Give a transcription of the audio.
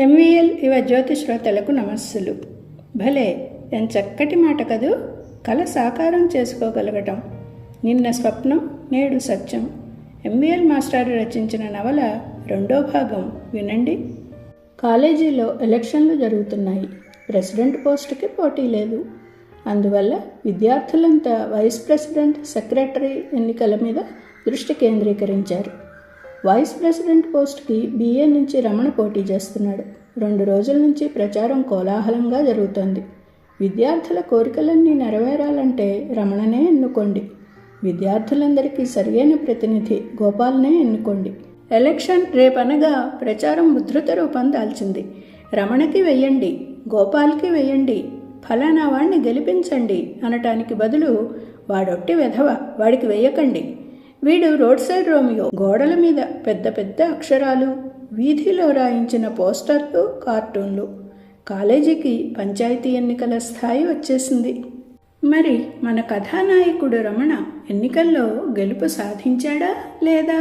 MVL యువ జ్యోతి శ్రోతలకు నమస్సులు. భలే చక్కటి మాట కదూ. కల సాకారం చేసుకోగలగటం. నిన్న స్వప్నం నేడు సత్యం. ఎంవీఎల్ మాస్టర్ రచించిన నవల 2వ భాగం వినండి. కాలేజీలో ఎలక్షన్లు జరుగుతున్నాయి. ప్రెసిడెంట్ పోస్టుకి పోటీ లేదు. అందువల్ల విద్యార్థులంతా వైస్ ప్రెసిడెంట్, సెక్రటరీ ఎన్నికల మీద దృష్టి కేంద్రీకరించారు. వైస్ ప్రెసిడెంట్ పోస్ట్కి BA నుంచి రమణ పోటీ చేస్తున్నాడు. 2 రోజుల నుంచి ప్రచారం కోలాహలంగా జరుగుతోంది. విద్యార్థుల కోరికలన్నీ నెరవేరాలంటే రమణనే ఎన్నుకోండి. విద్యార్థులందరికీ సరియైన ప్రతినిధి గోపాల్నే ఎన్నుకోండి. ఎలక్షన్ రేపనగా ప్రచారం ఉధృత రూపం దాల్చింది. రమణకి వెయ్యండి, గోపాల్కి వెయ్యండి, ఫలానా వాణ్ణి గెలిపించండి అనటానికి బదులు వాడొట్టి వెధవ, వాడికి వెయ్యకండి, వీడు రోడ్ సైడ్ రోమియో, గోడల మీద పెద్ద పెద్ద అక్షరాలు, వీధిలో రాయించిన పోస్టర్లు, కార్టూన్లు. కాలేజీకి పంచాయతీ ఎన్నికల స్థాయి వచ్చేసింది. మరి మన కథానాయకుడు రమణ ఎన్నికల్లో గెలుపు సాధించాడా లేదా?